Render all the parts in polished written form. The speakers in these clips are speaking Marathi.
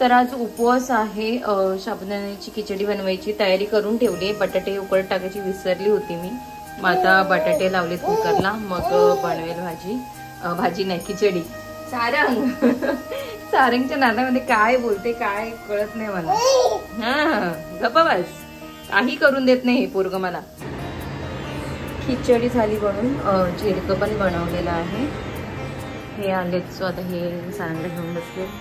तर आज उपवास आहे. साबुदाण्याची खिचडी बनवायची तयारी करून ठेवली. बटाटे उकळत टाकायची विसरली होती मी. मग आता बटाटे लावलेत कुकरला, मग बनवेल भाजी. भाजी नाही, खिचडी. सारंग सारंगच्या नादामध्ये काय बोलते काय कळत नाही मला. हा गप्पा बस, काही करून देत नाही हे पोरग मला. खिचडी झाली बनून, झिरकं पण बनवलेलं आहे. हे आलेत, सो आता हे सारंगला घेऊन बसले.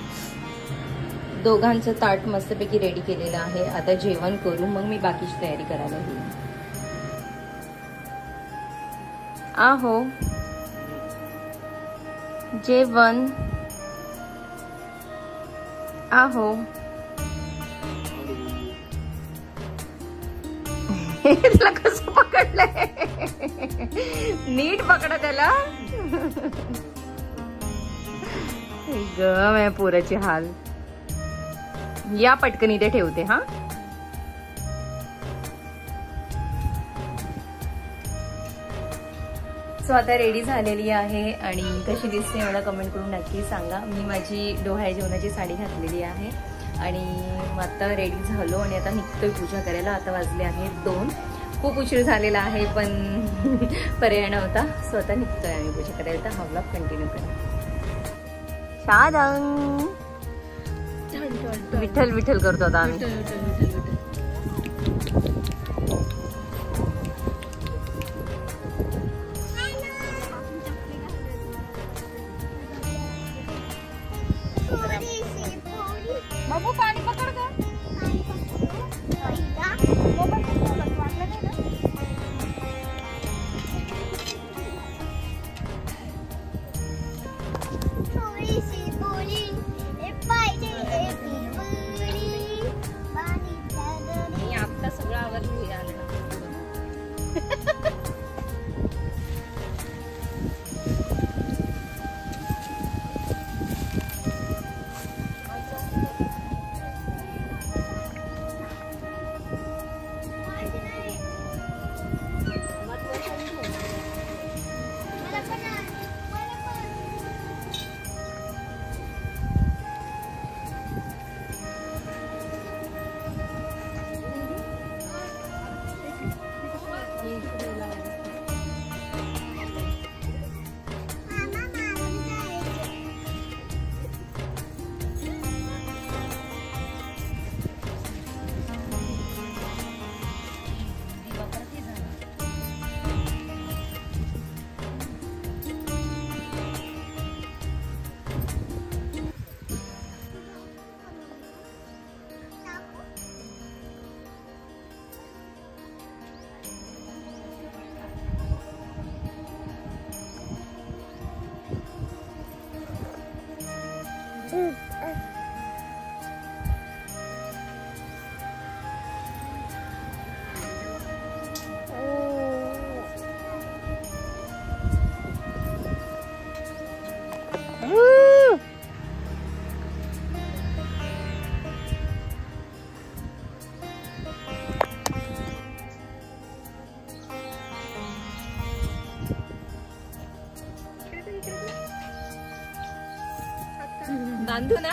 दोघांचं ताट मस्तपैकी रेडी केलेलं आहे. आता जेवण करू, मग मी बाकीची तयारी करायला घेईन. आहो जेवण आहो. त्याला कसं पकडलंय, नीट पकडा त्याला. ग पोराची हाल. या पटकन इथे ठेवते. हा सो आता रेडी झालेली आहे आणि कशी दिसते मला कमेंट करून नक्की सांगा. मी माझी डोहाळ्या जेवणाची साडी घातलेली आहे आणि आता रेडी झालो आणि आता निघतोय पूजा करायला. आता वाजले आहेत 2. खूप उशीर झालेला आहे पण पर्याय नव्हता. सो आता निघतोय आम्ही पूजा करायला. तर हा ब्लॉग कंटिन्यू करा. शादंग विठ्ठल विठ्ठल करतो आता आम्ही. बाबू पाणी पकड का? मी आता सगळं आवडलं आलं. बांधू ना.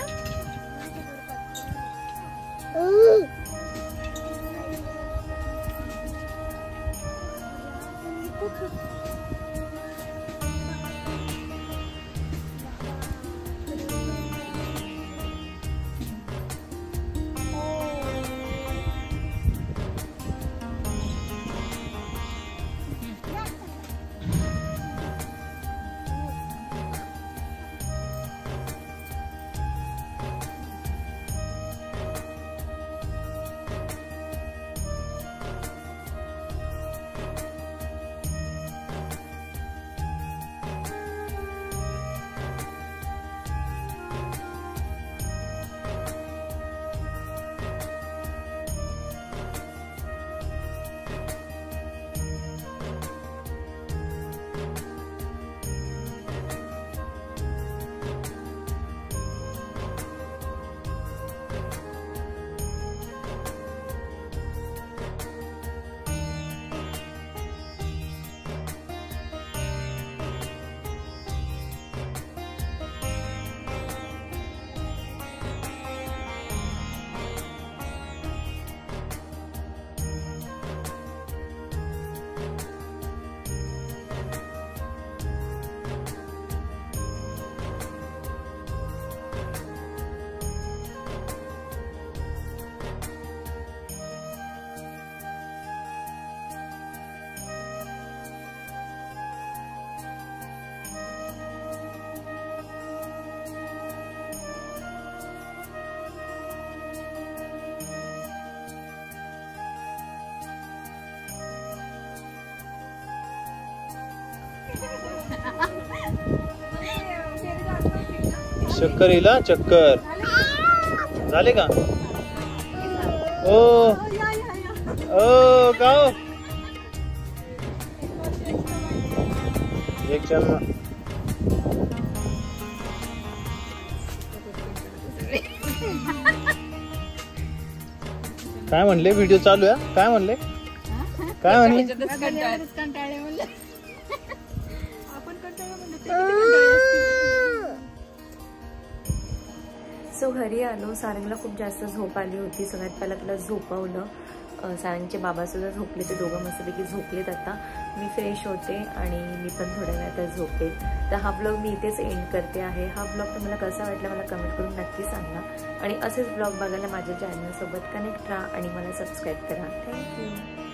चक्कर येईल हा, चक्कर झाले का? ओ ओ का हो? एक जन्म काय म्हणले? व्हिडिओ चालू आहे. काय म्हणले? काय म्हणले? सो घरी आलो. सारंगला खूप जास्त झोप आली होती. सगळ्यात पहिला तिला झोपवलं. सारंगचे बाबासुद्धा झोपले. ते दोघं मस्तपैकी झोपलेत. आता मी फ्रेश होते आणि मी पण थोड्या वेळात झोपेल. तर हा ब्लॉग मी इथेच एंड करते आहे. हा ब्लॉग तुम्हाला कसा वाटला मला कमेंट करून नक्की सांगा. आणि असेच ब्लॉग बघायला माझ्या चॅनलसोबत कनेक्ट राहा आणि मला सबस्क्राईब करा. थँक्यू.